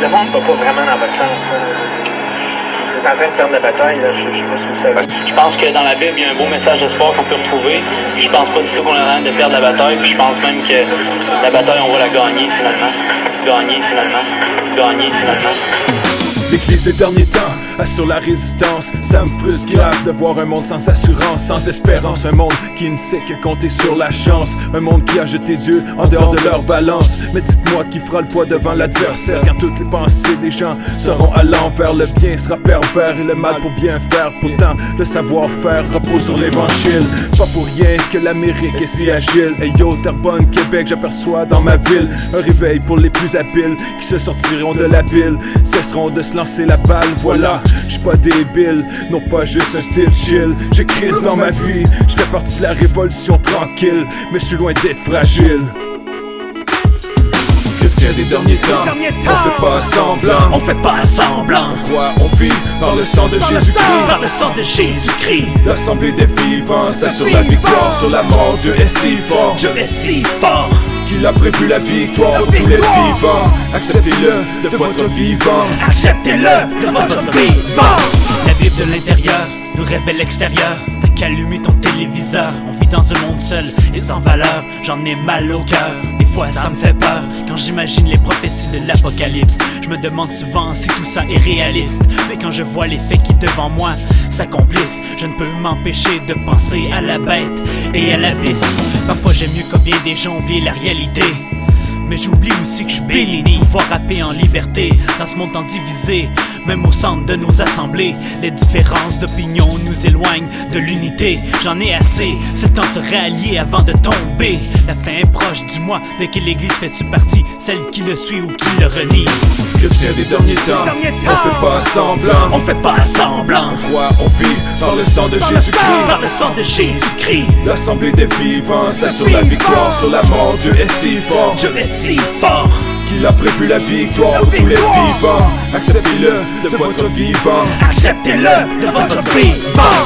Le monde va pas vraiment dans votre sens. Vous êtes en train de perdre la bataille, là, je sais pas si vous savez. Je pense que dans la Bible, il y a un beau message d'espoir qu'on peut retrouver. Puis je pense pas du tout qu'on est en train de perdre la bataille. Puis je pense même que la bataille, on va la gagner finalement. Gagner finalement. Gagner finalement. L'Église des derniers temps assure la résistance. Ça me frustre grave de voir un monde sans assurance, sans espérance. Un monde qui ne sait que compter sur la chance. Un monde qui a jeté Dieu en dehors de leur balance. Mais dites-moi qui fera le poids devant l'adversaire, quand toutes les pensées des gens seront à l'envers. Le bien sera pervers et le mal pour bien faire. Pourtant le savoir-faire repose sur l'évangile. Pas pour rien que l'Amérique est si agile. Hey yo, Terrebonne, Québec, j'aperçois dans ma ville un réveil pour les plus habiles qui se sortiront de la bile, cesseront de se lancer la balle. Voilà, j'suis pas débile, non pas juste un style chill. J'ai crise dans ma vie, j'fais partie de la révolution tranquille, mais j'suis loin d'être fragile. Chrétien des derniers temps, on fait pas semblant. On fait pas semblant. Pourquoi on vit par le sang de Jésus-Christ? Par le sang de Jésus-Christ. L'assemblée des vivants, ça sur la victoire, sur la mort. Dieu est si fort, Dieu est si fort qu'il a prévu la victoire pour tous les vivants. Acceptez-le de votre vivant. Acceptez-le de votre vivant. La Bible de l'intérieur nous révèle l'extérieur. T'as qu'à allumer ton téléviseur. On vit dans un monde seul et sans valeur. J'en ai mal au cœur. Des fois ça me fait peur quand j'imagine les prophéties de l'apocalypse. Je me demande souvent si tout ça est réaliste. Mais quand je vois les faits qui devant moi s'accomplissent, je ne peux m'empêcher de penser à la bête et à l'abysse. Parfois j'aime mieux comme bien des gens oublier la réalité. Mais j'oublie aussi que je suis béni de pouvoir rapper en liberté dans ce monde tant divisé. Même au centre de nos assemblées, les différences d'opinion nous éloignent de l'unité. J'en ai assez, c'est temps de se rallier avant de tomber. La fin est proche, dis-moi, de quelle église fais-tu partie? Celle qui le suit ou qui le renie? Chrétien des derniers temps, on fait pas semblant. On fait pas semblant. Pourquoi on vit par le sang de Jésus-Christ? Par le sang de Jésus-Christ. L'assemblée des vivants, ça sur la victoire, sur la mort. Dieu est si fort, Dieu est si fort qu'il a prévu la victoire pour tous les vivants. Acceptez-le de votre vivant. Acceptez-le de votre vivant.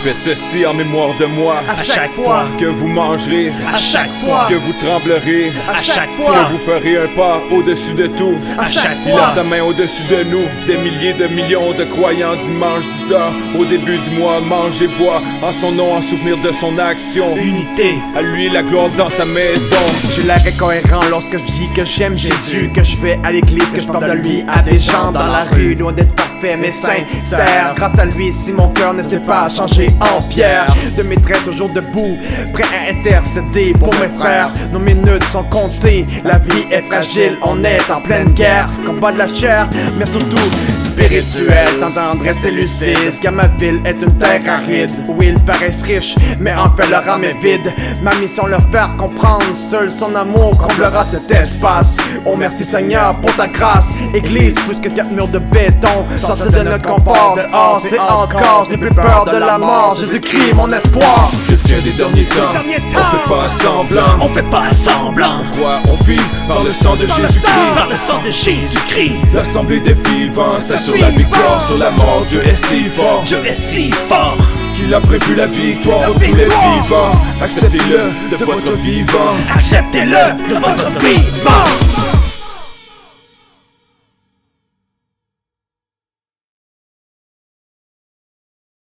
Faites ceci en mémoire de moi. À chaque fois que vous mangerez, à chaque fois que vous tremblerez, à chaque que fois vous ferez un pas au-dessus de tout. à chaque Il a fois sa main au-dessus de nous. Des milliers de millions de croyants dimanche 10h au début du mois. Mange et bois en son nom, en souvenir de son action. unité. À lui la gloire dans sa maison. J'ai l'air incohérent lorsque je dis que j'aime Jésus, que je vais à l'église, que je parle de lui à des gens dans la rue, loin d'être parfait mais sincère. Grâce à lui, si mon cœur ne s'est pas changé en pierre, de maîtresse au jour debout, prêt à intercéder pour mes frères. Nos minutes sont comptées, la vie est fragile, on est en pleine guerre. Combat de la chair, mais surtout spirituel, tendresse et lucide, car ma ville est une terre aride, où ils paraissent riches, mais en fait leur âme est vide. Ma mission leur faire comprendre, seul son amour comblera cet espace. Oh merci Seigneur pour ta grâce. Église, plus que 4 murs de béton, sortir de notre confort, dehors c'est encore, je n'ai plus peur de la mort. Jésus-Christ mon espoir. Chrétien des derniers temps, on fait pas semblant. On fait pas semblant. Pourquoi on vit par le sang de Jésus-Christ? Par le sang de Jésus-Christ. L'assemblée des vivants, ça sur la victoire, sur la mort. Dieu est si fort, Dieu est si fort qu'il a prévu la victoire pour tous les vivants. Acceptez-le de votre vivant. Acceptez-le de votre vivant.